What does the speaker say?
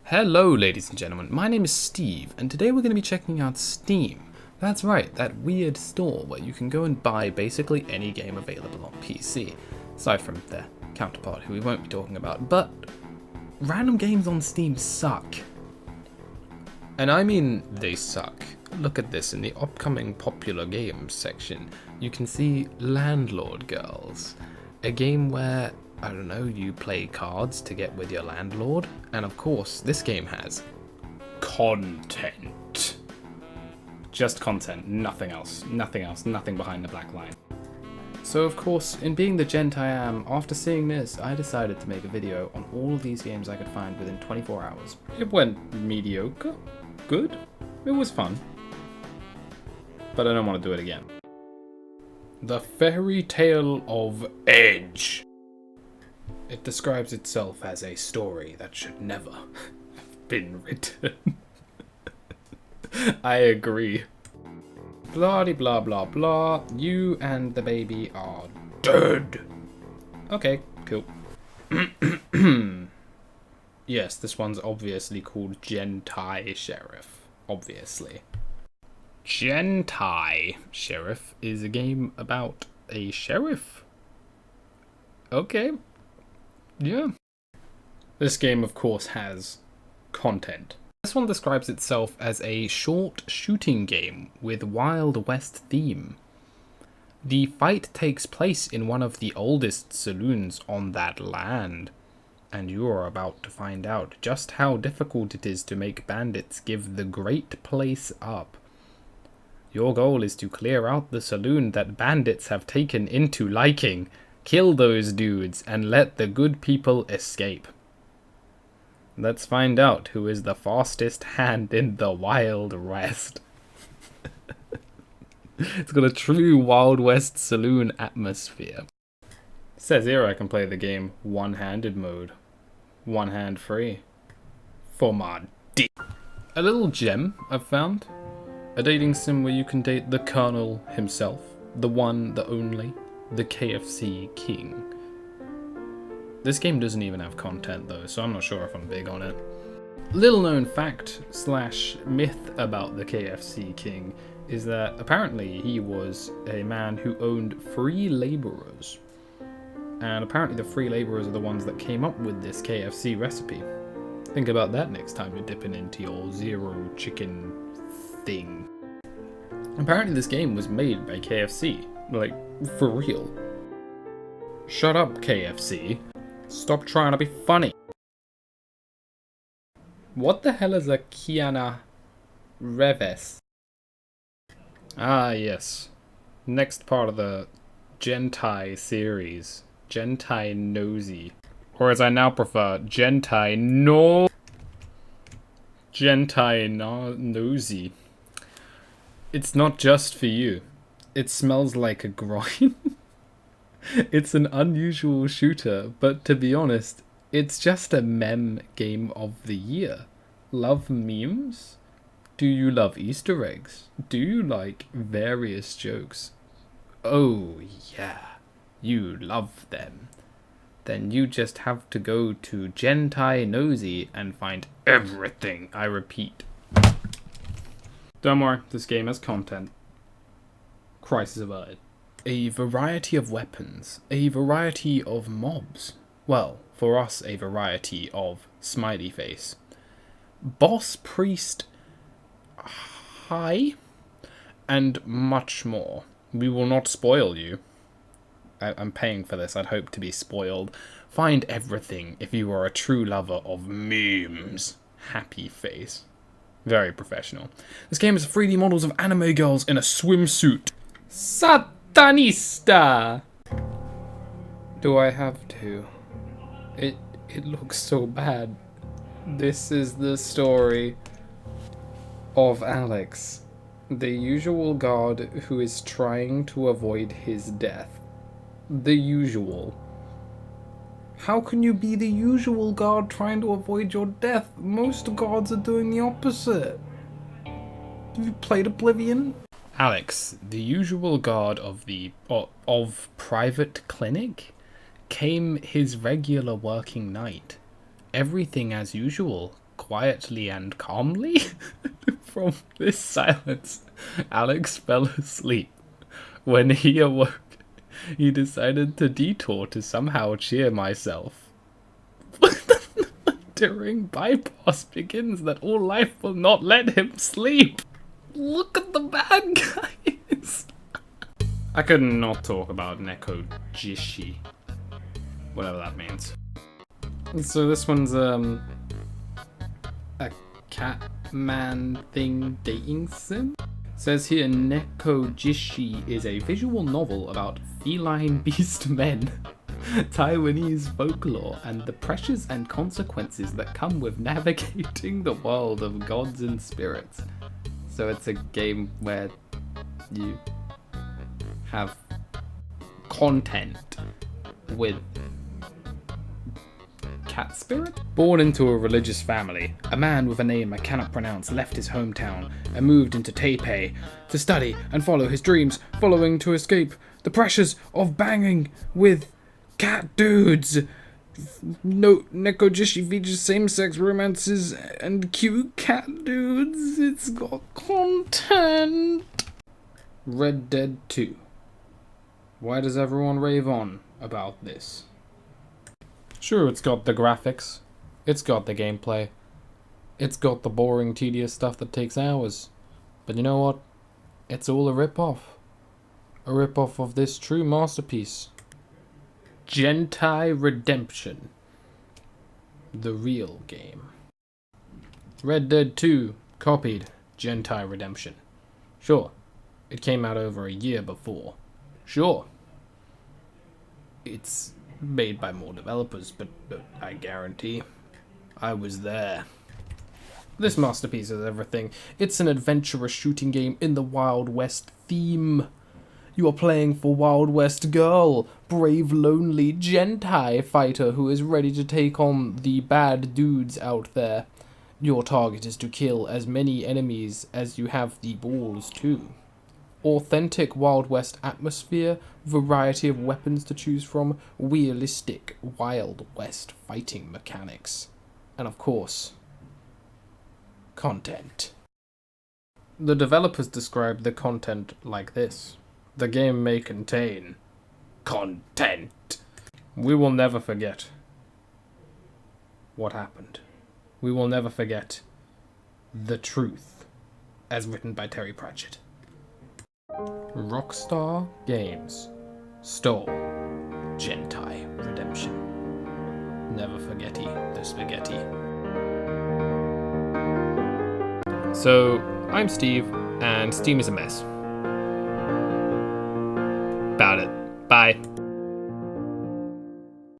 Hello ladies and gentlemen, my name is Steve and today we're going to be checking out Steam. That's right, that weird store where you can go and buy basically any game available on PC, aside from their counterpart who we won't be talking about, but random games on Steam suck. And I mean they suck. Look at this, in the upcoming popular games section you can see Landlord Girls, a game where I don't know, you play cards to get with your landlord, and of course, this game has content. Just content, nothing else, nothing behind the black line. So of course, in being the gent I am, after seeing this, I decided to make a video on all of these games I could find within 24 hours. It went mediocre, good, it was fun, but I don't want to do it again. The Fairytale of Edge. It describes itself as a story that should never have been written. I agree. Blah blah blah blah. You and the baby are dead. Okay, cool. Yes, this one's obviously called Gentai Sheriff. Obviously. Gentai Sheriff is a game about a sheriff. Okay. Yeah. This game, of course, has content. This one describes itself as a short shooting game with Wild West theme. The fight takes place in one of the oldest saloons on that land, and you are about to find out just how difficult it is to make bandits give the great place up. Your goal is to clear out the saloon that bandits have taken into liking. Kill those dudes and let the good people escape. Let's find out who is the fastest hand in the Wild West. It's got a true Wild West saloon atmosphere. It says here I can play the game one-handed mode. One hand free. For my D. A little gem I've found. A dating sim where you can date the Colonel himself. The one, the only. The KFC King. This game doesn't even have content though, so I'm not sure if I'm big on it. Little known fact / myth about the KFC King is that apparently he was a man who owned free laborers. And apparently the free laborers are the ones that came up with this KFC recipe. Think about that next time you're dipping into your zero chicken thing. Apparently this game was made by KFC. Like, for real. Shut up, KFC. Stop trying to be funny. What the hell is a Kiana Reves? Ah, yes. Next part of the Gentai series. Gentai Nozi. Or as I now prefer, Gentai Nozi. It's not just for you. It smells like a groin. It's an unusual shooter, but to be honest, it's just a meme game of the year. Love memes? Do you love Easter eggs? Do you like various jokes? Oh yeah, you love them. Then you just have to go to Gentai Nozi and find everything, I repeat. Don't worry, this game has content. Crisis averted. A variety of weapons, a variety of mobs. Well, for us, a variety of smiley face. Boss priest hi, and much more. We will not spoil you. I'm paying for this, I'd hope to be spoiled. Find everything if you are a true lover of memes. Happy face. Very professional. This game is 3D models of anime girls in a swimsuit. Satonist! Do I have to? It looks so bad. This is the story of Alex, the usual god who is trying to avoid his death. The usual. How can you be the usual god trying to avoid your death? Most gods are doing the opposite. Have you played Oblivion? Alex, the usual god of private clinic, came his regular working night. Everything as usual. quietly and calmly. From this silence, Alex fell asleep. When he awoke, he decided to detour to somehow cheer myself. During bypass begins that all life will not let him sleep. Look at the bad guys. I could not talk about Nekojishi. Whatever that means. So this one's a Catman thing dating sim? Says here Nekojishi is a visual novel about feline beast men, Taiwanese folklore, and the pressures and consequences that come with navigating the world of gods and spirits. So it's a game where you have content with cat spirit? Born into a religious family, a man with a name I cannot pronounce left his hometown and moved into Taipei to study and follow his dreams, following to escape the pressures of banging with cat dudes. No, Nekojishi features same-sex romances and cute cat dudes. It's got content. Red Dead 2. Why does everyone rave on about this? Sure, it's got the graphics, it's got the gameplay, it's got the boring, tedious stuff that takes hours. But you know what? It's all a rip-off. A rip-off of this true masterpiece. Gentai Redemption. The real game. Red Dead 2 copied Gentai Redemption. Sure, it came out over a year before. Sure, it's made by more developers, but I guarantee I was there. This masterpiece is everything. It's an adventurous shooting game in the Wild West theme. You are playing for Wild West girl, brave, lonely Gentai fighter who is ready to take on the bad dudes out there. Your target is to kill as many enemies as you have the balls to. Authentic Wild West atmosphere, variety of weapons to choose from, realistic Wild West fighting mechanics, and of course, content. The developers described the content like this. The game may contain content. We will never forget what happened. We will never forget the truth, as written by Terry Pratchett. Rockstar Games stole Gentai Redemption. Never forgetty the spaghetti. So, I'm Steve, and Steam is a mess. About it. Bye.